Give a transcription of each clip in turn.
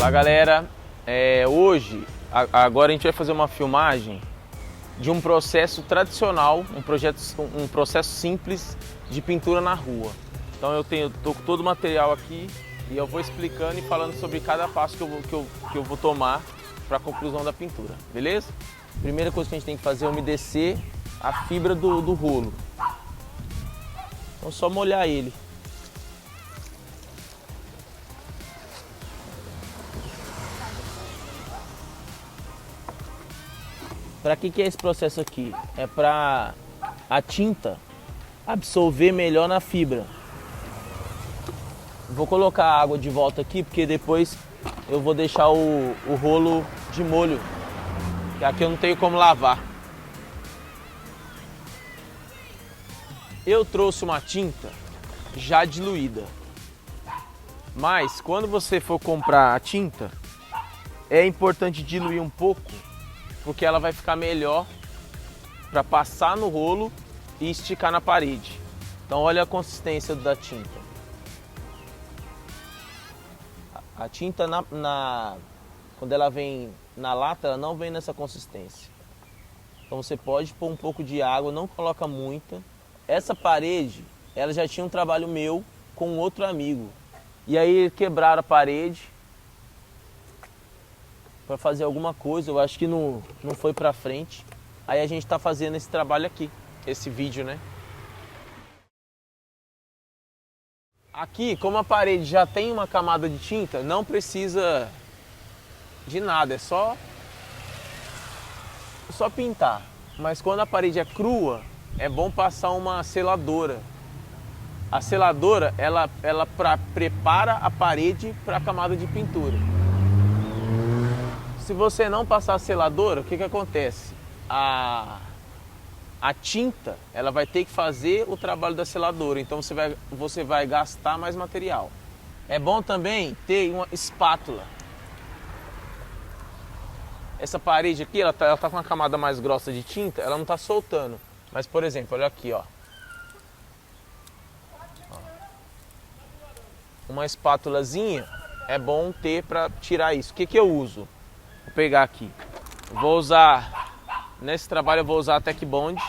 Olá galera, agora a gente vai fazer uma filmagem de um processo tradicional, um processo simples de pintura na rua. Então tô com todo o material aqui e eu vou explicando e falando sobre cada passo que eu vou tomar para a conclusão da pintura, beleza? Primeira coisa que a gente tem que fazer é umedecer a fibra do rolo. Então só molhar ele. Para que é esse processo aqui? É para a tinta absorver melhor na fibra. Vou colocar a água de volta aqui porque depois eu vou deixar o rolo de molho, que aqui eu não tenho como lavar. Eu trouxe uma tinta já diluída, mas quando você for comprar a tinta, é importante diluir um pouco, porque ela vai ficar melhor para passar no rolo e esticar na parede. Então olha a consistência da tinta. A tinta quando ela vem na lata, ela não vem nessa consistência. Então você pode pôr um pouco de água, não coloca muita. Essa parede, ela já tinha um trabalho meu com outro amigo. E aí quebraram a parede para fazer alguma coisa, eu acho que não foi para frente. Aí a gente está fazendo esse trabalho aqui, esse vídeo, né? Aqui, como a parede já tem uma camada de tinta, não precisa de nada, é só pintar. Mas quando a parede é crua, é bom passar uma seladora. A seladora, ela prepara a parede para a camada de pintura. Se você não passar a seladora, o que acontece? A tinta, ela vai ter que fazer o trabalho da seladora, então você vai gastar mais material. É bom também ter uma espátula. Essa parede aqui, ela tá com uma camada mais grossa de tinta, ela não está soltando. Mas, por exemplo, olha aqui, ó. Uma espátulazinha é bom ter para tirar isso. O que eu uso? Vou pegar aqui. Nesse trabalho eu vou usar a Tech Bond,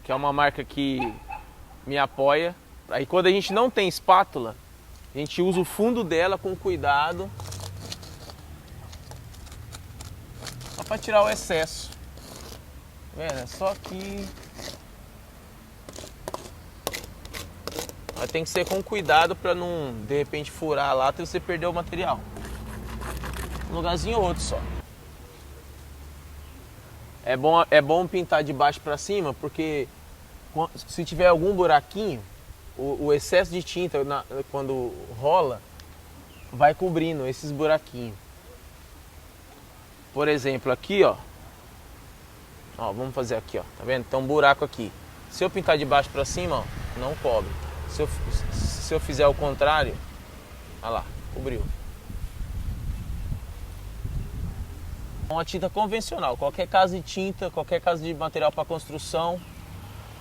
que é uma marca que me apoia. Aí quando a gente não tem espátula, a gente usa o fundo dela com cuidado, só para tirar o excesso. Tá vendo? É só aqui. Mas tem que ser com cuidado para não, de repente, furar a lata e você perder o material. Um lugarzinho ou outro só. É bom pintar de baixo para cima, porque se tiver algum buraquinho, o excesso de tinta quando rola vai cobrindo esses buraquinhos. Por exemplo, aqui, ó, vamos fazer aqui, ó, tá vendo? Tem um buraco aqui. Se eu pintar de baixo para cima, ó, não cobre. Se eu fizer o contrário, olha lá, cobriu. Uma tinta convencional, qualquer casa de tinta, qualquer casa de material para construção,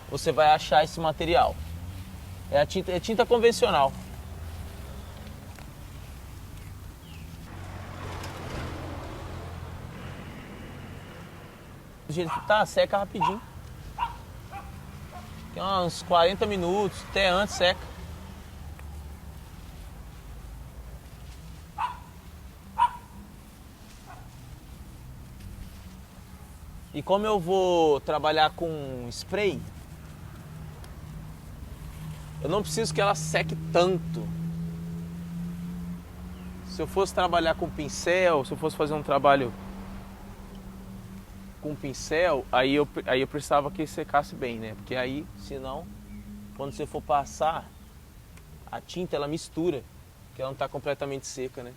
você vai achar esse material. É tinta convencional. Do jeito que tá, seca rapidinho. Tem uns 40 minutos, até antes seca. E como eu vou trabalhar com spray, eu não preciso que ela seque tanto. Se eu fosse trabalhar com pincel, se eu fosse fazer um trabalho com pincel, aí eu precisava que secasse bem, né? Porque aí, senão, quando você for passar, a tinta ela mistura, porque ela não está completamente seca, né?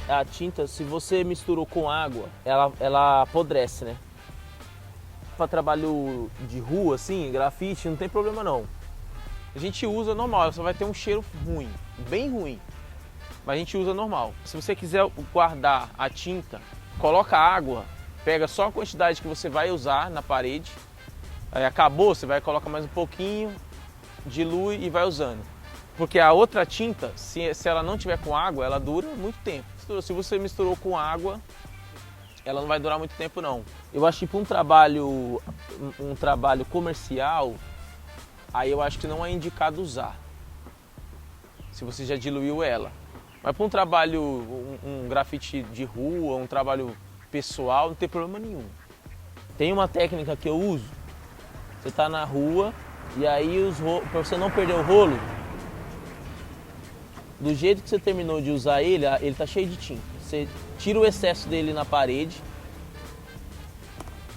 A tinta, se você misturou com água, ela apodrece, né? para trabalho de rua, assim, grafite, não tem problema não. A gente usa normal, só vai ter um cheiro ruim, bem ruim. Mas a gente usa normal. Se você quiser guardar a tinta, coloca água, pega só a quantidade que você vai usar na parede. Aí acabou, você vai colocar mais um pouquinho, dilui e vai usando. Porque a outra tinta, se ela não tiver com água, ela dura muito tempo. Se você misturou com água, ela não vai durar muito tempo não. Eu acho que para um trabalho comercial, aí eu acho que não é indicado usar. Se você já diluiu ela. Mas para um trabalho, um grafite de rua, um trabalho pessoal, não tem problema nenhum. Tem uma técnica que eu uso. Você está na rua e aí para você não perder o rolo, do jeito que você terminou de usar ele está cheio de tinta. Você tira o excesso dele na parede.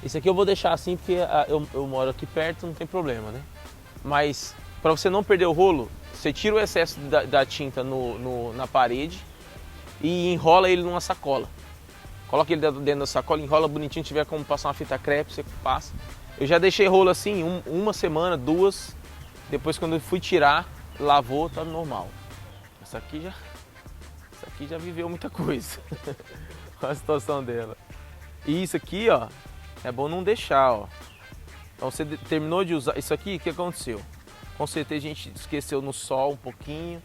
Esse aqui eu vou deixar assim porque eu moro aqui perto, não tem problema, né? Mas para você não perder o rolo, você tira o excesso da tinta na parede e enrola ele numa sacola. Coloca ele dentro da sacola, enrola bonitinho, tiver como passar uma fita crepe, você passa. Eu já deixei rolo assim, uma semana, 2. Depois quando eu fui tirar, lavou, tá normal. Essa aqui já viveu muita coisa. Olha a situação dela. E isso aqui, ó, é bom não deixar, ó. Então você terminou de usar isso aqui, o que aconteceu? Com certeza a gente esqueceu no sol um pouquinho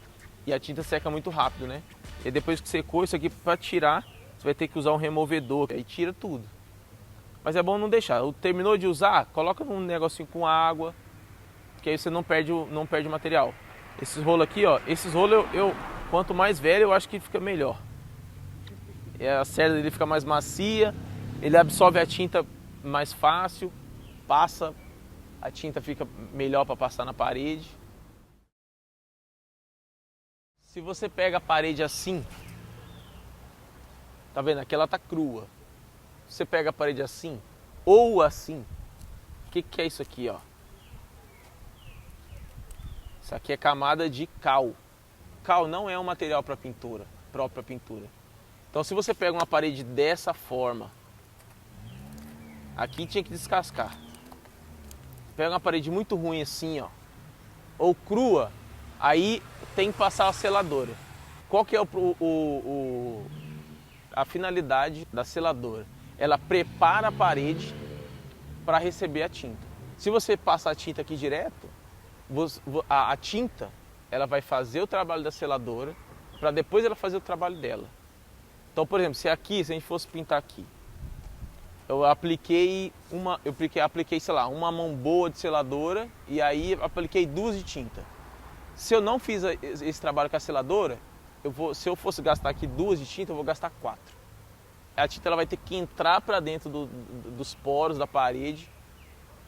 e a tinta seca muito rápido, né? E depois que secou, isso aqui para tirar, você vai ter que usar um removedor, aí tira tudo. Mas é bom não deixar. Terminou de usar, coloca num negocinho com água, que aí você não perde o material. Esses rolos aqui, ó, quanto mais velho, eu acho que fica melhor. A cerda dele fica mais macia, ele absorve a tinta mais fácil, a tinta fica melhor para passar na parede. Se você pega a parede assim, tá vendo? Aqui ela tá crua. Se você pega a parede assim, ou assim, o que é isso aqui, ó? Isso aqui é camada de cal. Cal não é um material para pintura, próprio para pintura. Então se você pega uma parede dessa forma, aqui tinha que descascar. Pega uma parede muito ruim assim, ó, ou crua, aí tem que passar a seladora. Qual que é a finalidade da seladora? Ela prepara a parede para receber a tinta. Se você passar a tinta aqui direto, a tinta ela vai fazer o trabalho da seladora para depois ela fazer o trabalho dela. Então, por exemplo, se a gente fosse pintar aqui, eu apliquei, sei lá, uma mão boa de seladora e aí apliquei 2 de tinta. Se eu não fiz esse trabalho com a seladora, se eu fosse gastar aqui 2 de tinta, eu vou gastar 4. A tinta ela vai ter que entrar para dentro dos poros da parede,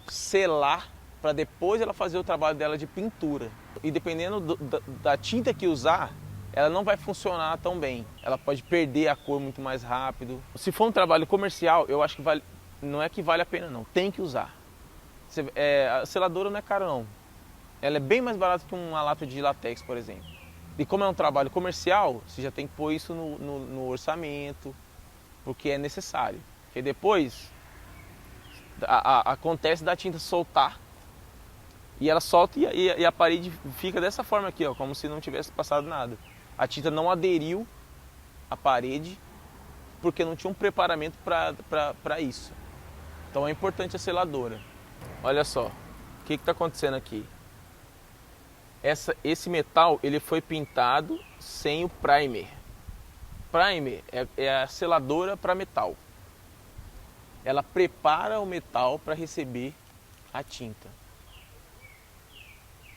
selar, para depois ela fazer o trabalho dela de pintura. E dependendo da tinta que usar, ela não vai funcionar tão bem. Ela pode perder a cor muito mais rápido. Se for um trabalho comercial, eu acho que não é que vale a pena não, tem que usar. A seladora não é cara não. Ela é bem mais barata que uma lata de látex, por exemplo. E como é um trabalho comercial, você já tem que pôr isso no orçamento, porque é necessário. Porque depois acontece da tinta soltar, e ela solta e a parede fica dessa forma aqui, ó, como se não tivesse passado nada. A tinta não aderiu à parede porque não tinha um preparamento para isso. Então é importante a seladora. Olha só, o que está acontecendo aqui? Esse metal ele foi pintado sem o primer. Primer é a seladora para metal. Ela prepara o metal para receber a tinta.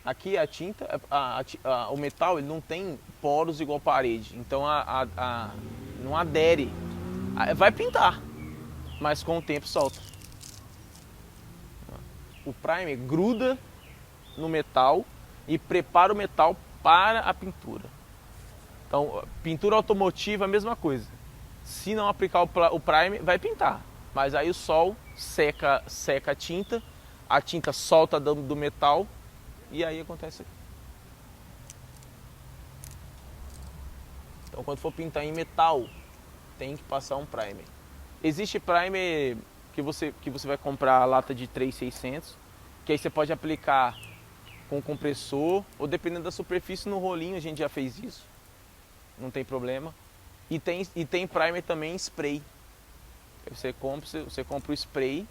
Aqui a tinta, o metal ele não tem poros igual parede, então não adere. Vai pintar, mas com o tempo solta. O primer gruda no metal e prepara o metal para a pintura. Então, pintura automotiva é a mesma coisa. Se não aplicar o primer, vai pintar. Mas aí o sol seca a tinta solta do metal e aí acontece aqui. Então quando for pintar em metal, tem que passar um primer. Existe primer que você vai comprar a lata de 3.600, que aí você pode aplicar com compressor, ou dependendo da superfície, no rolinho, a gente já fez isso, não tem problema. E tem primer também em spray. Você compra o spray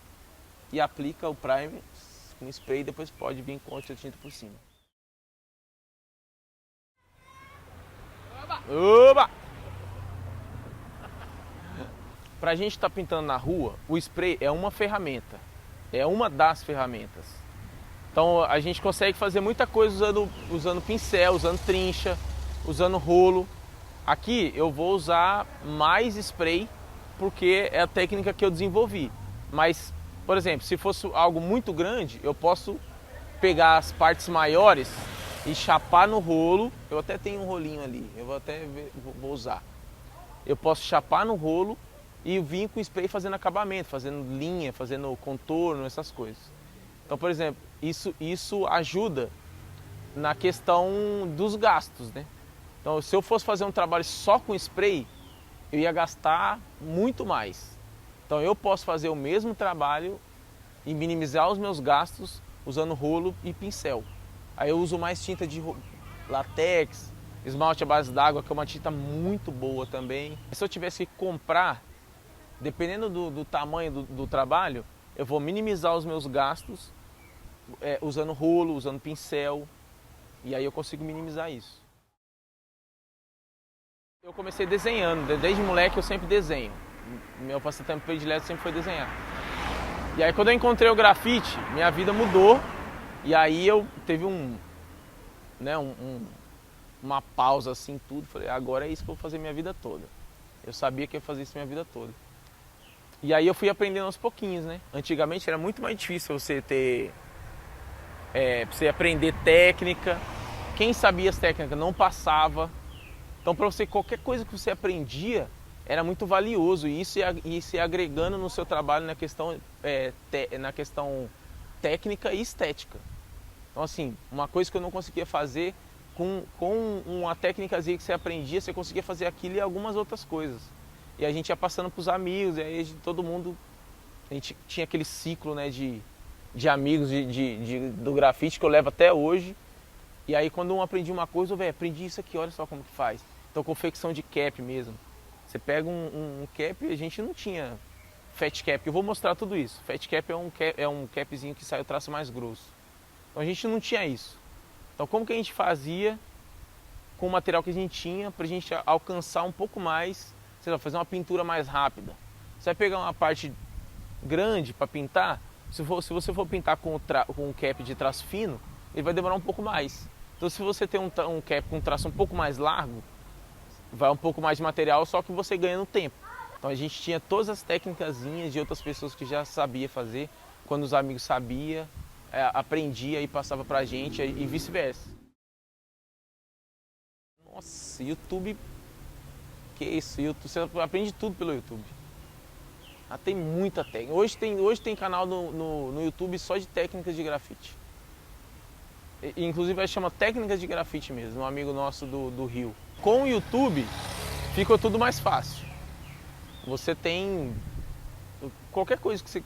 e aplica o primer com spray, depois pode vir com outra tinta por cima. Oba! Pra gente estar pintando na rua, o spray é uma ferramenta, é uma das ferramentas. Então a gente consegue fazer muita coisa usando pincel, usando trincha, usando rolo. Aqui eu vou usar mais spray porque é a técnica que eu desenvolvi. Mas, por exemplo, se fosse algo muito grande, eu posso pegar as partes maiores e chapar no rolo. Eu até tenho um rolinho ali, eu vou usar. Eu posso chapar no rolo e vir com spray fazendo acabamento, fazendo linha, fazendo contorno, essas coisas. Então, por exemplo, isso ajuda na questão dos gastos, né? Então, se eu fosse fazer um trabalho só com spray, eu ia gastar muito mais. Então, eu posso fazer o mesmo trabalho e minimizar os meus gastos usando rolo e pincel. Aí eu uso mais tinta de latex, esmalte à base d'água, que é uma tinta muito boa também. Se eu tivesse que comprar, dependendo do tamanho do trabalho, eu vou minimizar os meus gastos usando rolo, usando pincel, e aí eu consigo minimizar isso. Eu comecei desenhando, desde moleque eu sempre desenho. Meu passatempo predileto sempre foi desenhar. E aí quando eu encontrei o grafite, minha vida mudou, e aí eu teve uma pausa assim, tudo. Falei, agora é isso que eu vou fazer minha vida toda. Eu sabia que ia fazer isso minha vida toda. E aí eu fui aprendendo aos pouquinhos, né? Antigamente era muito mais difícil você você aprender técnica. Quem sabia as técnicas não passava. Então para você, qualquer coisa que você aprendia era muito valioso. E isso ia agregando no seu trabalho na questão técnica e estética. Então assim, uma coisa que eu não conseguia fazer, com uma técnicazinha que você aprendia, você conseguia fazer aquilo e algumas outras coisas. E a gente ia passando para os amigos, e aí todo mundo, a gente tinha aquele ciclo, né, de amigos do grafite que eu levo até hoje. E aí quando um aprendia uma coisa, eu aprendi isso aqui, olha só como que faz. Então confecção de cap mesmo. Você pega um cap, a gente não tinha fat cap, eu vou mostrar tudo isso. Fat cap é um capzinho que sai o traço mais grosso. Então a gente não tinha isso. Então como que a gente fazia com o material que a gente tinha para a gente alcançar um pouco mais, sei lá, fazer uma pintura mais rápida. Você vai pegar uma parte grande para pintar, se você for pintar com um cap de traço fino, ele vai demorar um pouco mais. Então se você tem um cap com um traço um pouco mais largo, vai um pouco mais de material, só que você ganha no tempo. Então a gente tinha todas as técnicazinhas de outras pessoas que já sabia fazer, quando os amigos sabiam, aprendia e passava pra gente e vice-versa. Nossa, YouTube, que isso, YouTube, você aprende tudo pelo YouTube. Tem muita técnica. Hoje tem canal no YouTube só de técnicas de grafite. Inclusive chama Técnicas de Grafite mesmo, um amigo nosso do Rio. Com o YouTube ficou tudo mais fácil. Você tem qualquer coisa que você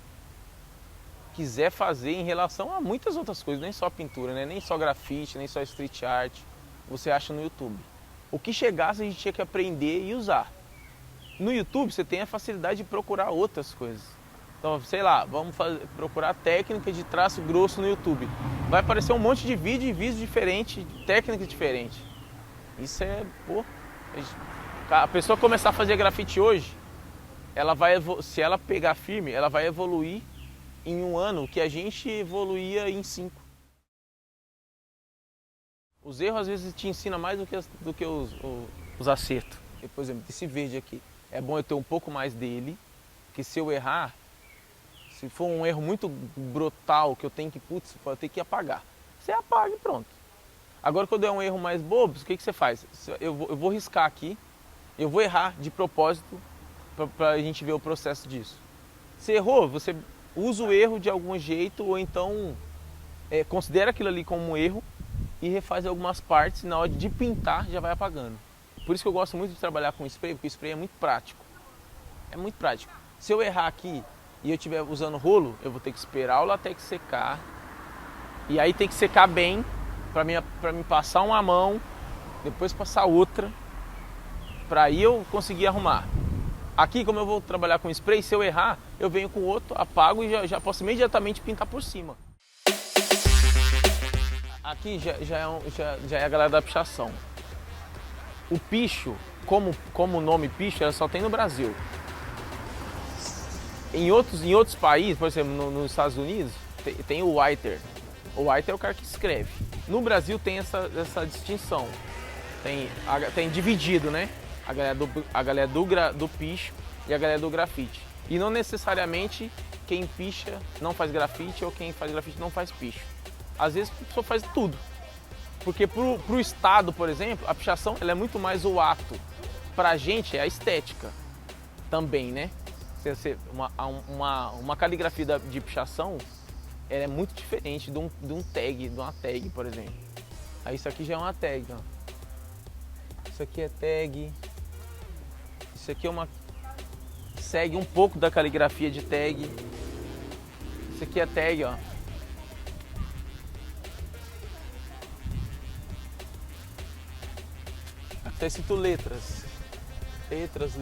quiser fazer em relação a muitas outras coisas, nem só pintura, né? Nem só grafite, nem só street art, você acha no YouTube. O que chegasse a gente tinha que aprender e usar. No YouTube você tem a facilidade de procurar outras coisas. Então, sei lá, vamos procurar técnica de traço grosso no YouTube. Vai aparecer um monte de vídeo e vídeos diferentes, técnicas diferentes. Isso a pessoa começar a fazer grafite hoje, se ela pegar firme, ela vai evoluir em um ano que a gente evoluía em 5. Os erros às vezes te ensinam mais do que os acertos. Por exemplo, esse verde aqui, é bom eu ter um pouco mais dele, que se eu errar, se for um erro muito brutal que eu tenho que apagar. Você apaga e pronto. Agora quando é um erro mais bobo, o que você faz? Eu vou riscar aqui, eu vou errar de propósito para a gente ver o processo disso. Se errou, você usa o erro de algum jeito ou então considera aquilo ali como um erro e refaz algumas partes e na hora de pintar já vai apagando. Por isso que eu gosto muito de trabalhar com spray, porque o spray é muito prático. É muito prático. Se eu errar aqui e eu estiver usando rolo, eu vou ter que esperar o latex secar. E aí tem que secar bem para mim passar uma mão, depois passar outra, para aí eu conseguir arrumar. Aqui, como eu vou trabalhar com spray, se eu errar, eu venho com outro, apago e já posso imediatamente pintar por cima. Aqui já é a galera da pichação. O picho, como o nome picho, ela só tem no Brasil. Em outros países, por exemplo, nos Estados Unidos, tem o whiter. O whiter é o cara que escreve. No Brasil tem essa distinção. Tem dividido, né? A galera do picho e a galera do grafite. E não necessariamente quem picha não faz grafite ou quem faz grafite não faz picho. Às vezes a pessoa faz tudo. Porque pro Estado, por exemplo, a pichação ela é muito mais o ato. Pra gente é a estética também, né? Uma caligrafia de pichação ela é muito diferente de uma tag, por exemplo. Aí isso aqui já é uma tag, ó. Isso aqui é tag. Isso aqui segue um pouco da caligrafia de tag. Isso aqui é tag, ó. Aqui tá escrito letras. Letras.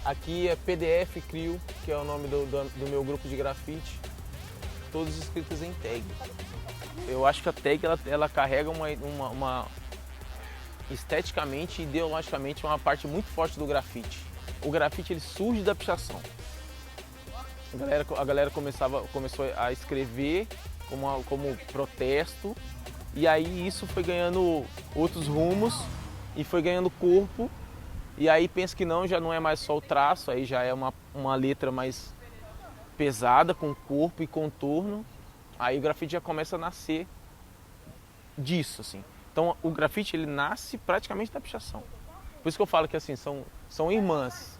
Aqui é PDF Crio, que é o nome do meu grupo de grafite. Todos escritos em tag. Eu acho que a tag ela carrega uma esteticamente e ideologicamente uma parte muito forte do grafite. O grafite ele surge da pichação. A galera começou a escrever como protesto e aí isso foi ganhando outros rumos e foi ganhando corpo. E aí pensa que já não é mais só o traço, aí já é uma letra mais pesada, com corpo e contorno. Aí o grafite já começa a nascer disso, assim. Então o grafite ele nasce praticamente da pichação. Por isso que eu falo que assim, são irmãs.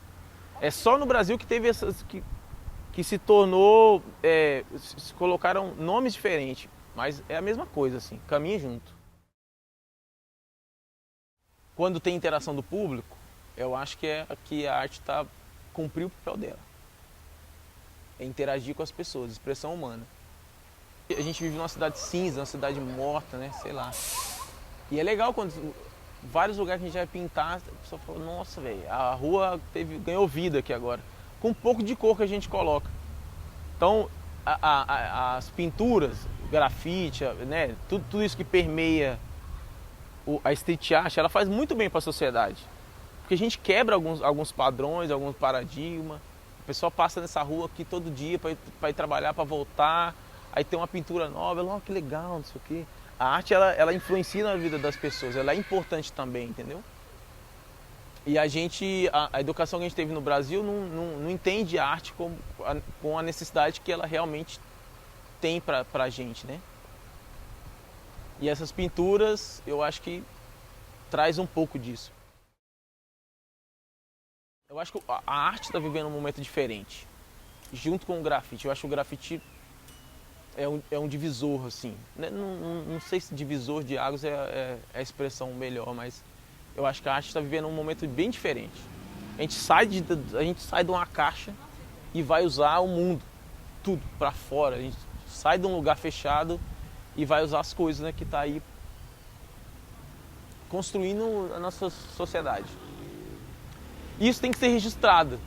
É só no Brasil que teve que se tornou, se colocaram nomes diferentes, mas é a mesma coisa, assim, caminha junto. Quando tem interação do público, eu acho que a arte cumpriu o papel dela. É interagir com as pessoas, expressão humana. A gente vive numa cidade cinza, uma cidade morta, né? Sei lá. E é legal quando vários lugares que a gente vai pintar, a pessoa fala, nossa, velho, a rua ganhou vida aqui agora. Com um pouco de cor que a gente coloca. Então, as pinturas, o grafite, né? Tudo isso que permeia a street art, ela faz muito bem para a sociedade. Porque a gente quebra alguns padrões, alguns paradigmas. A pessoa passa nessa rua aqui todo dia para ir trabalhar, para voltar. Aí tem uma pintura nova, ela, que legal, não sei o quê. A arte, ela influencia na vida das pessoas, ela é importante também, entendeu? E a educação que a gente teve no Brasil não entende a arte com a necessidade que ela realmente tem pra gente, né? E essas pinturas, eu acho que traz um pouco disso. Eu acho que a arte está vivendo um momento diferente, junto com o grafite. Eu acho que o grafite é um divisor, assim. Não sei se divisor de águas é a expressão melhor, mas eu acho que a arte está vivendo um momento bem diferente. A gente sai de uma caixa e vai usar o mundo, tudo para fora. A gente sai de um lugar fechado e vai usar as coisas, né, que está aí construindo a nossa sociedade. Isso tem que ser registrado.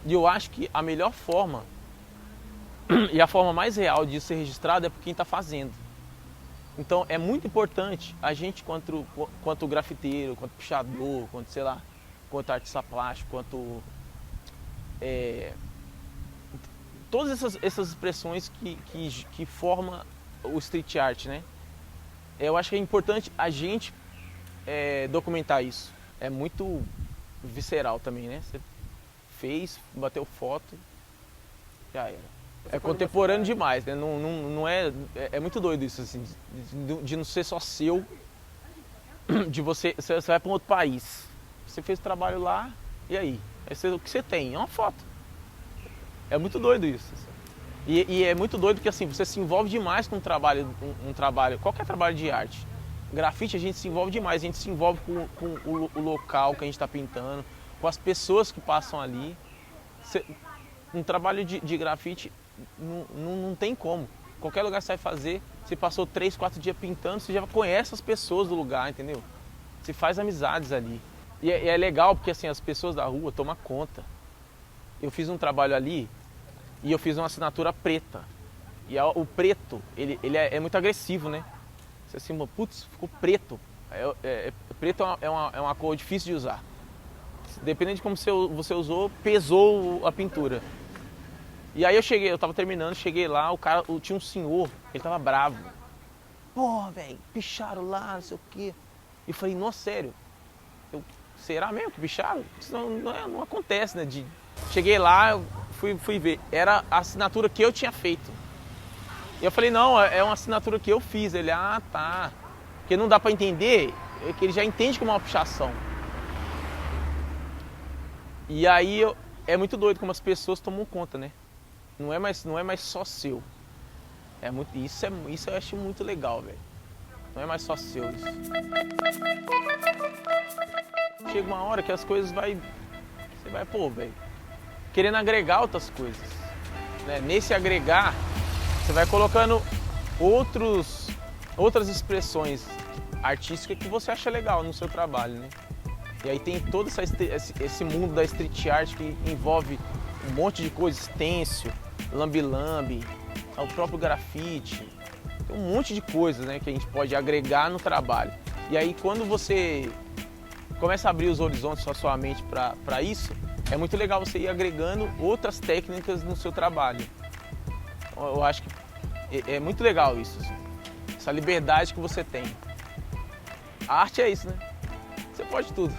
E eu acho que a melhor forma e a forma mais real de ser registrado é por quem está fazendo. Então é muito importante a gente, quanto grafiteiro, quanto pichador, quanto artista plástico, todas essas expressões que formam o street art, né? Eu acho que é importante a gente documentar isso. É muito visceral também, né? Você fez, bateu foto, já era. É contemporâneo demais, né? Não é muito doido isso, assim, de não ser só seu, de você vai para um outro país. Você fez o trabalho lá, e aí? O que você tem? É uma foto. É muito doido isso. Assim. E é muito doido que assim, você se envolve demais com um trabalho, qualquer trabalho de arte. Grafite a gente se envolve demais, a gente se envolve com o local que a gente está pintando, com as pessoas que passam ali. Um trabalho de grafite não tem como. Qualquer lugar que você vai fazer, você passou 3, 4 dias pintando, você já conhece as pessoas do lugar, entendeu? Você faz amizades ali. E é legal porque assim, as pessoas da rua tomam conta. Eu fiz um trabalho ali e eu fiz uma assinatura preta. E o preto, ele é muito agressivo, né? Você assim, putz, ficou preto. Preto é uma cor difícil de usar. Dependendo de como você usou, pesou a pintura. E aí eu tava terminando, cheguei lá, tinha um senhor, ele tava bravo. Porra, velho, picharam lá, não sei o quê. E eu falei, nossa, sério? Será mesmo que picharam? Isso não acontece, né? Cheguei lá, eu fui ver. Era a assinatura que eu tinha feito. E eu falei, não, é uma assinatura que eu fiz. Ele, tá. Porque não dá pra entender, é que ele já entende como uma pichação. E aí é muito doido como as pessoas tomam conta, né? Não é mais só seu. Isso eu acho muito legal, velho. Não é mais só seu isso. Chega uma hora que as coisas você vai, velho, querendo agregar outras coisas, né? Nesse agregar, você vai colocando outras expressões artísticas que você acha legal no seu trabalho, né? E aí tem todo esse mundo da street art que envolve um monte de coisa, stencil, lambi-lambi, o próprio grafite. Tem um monte de coisas, né, que a gente pode agregar no trabalho. E aí quando você começa a abrir os horizontes da sua mente para isso, é muito legal você ir agregando outras técnicas no seu trabalho. Eu acho que é muito legal isso, assim, essa liberdade que você tem. A arte é isso, né? Você pode tudo.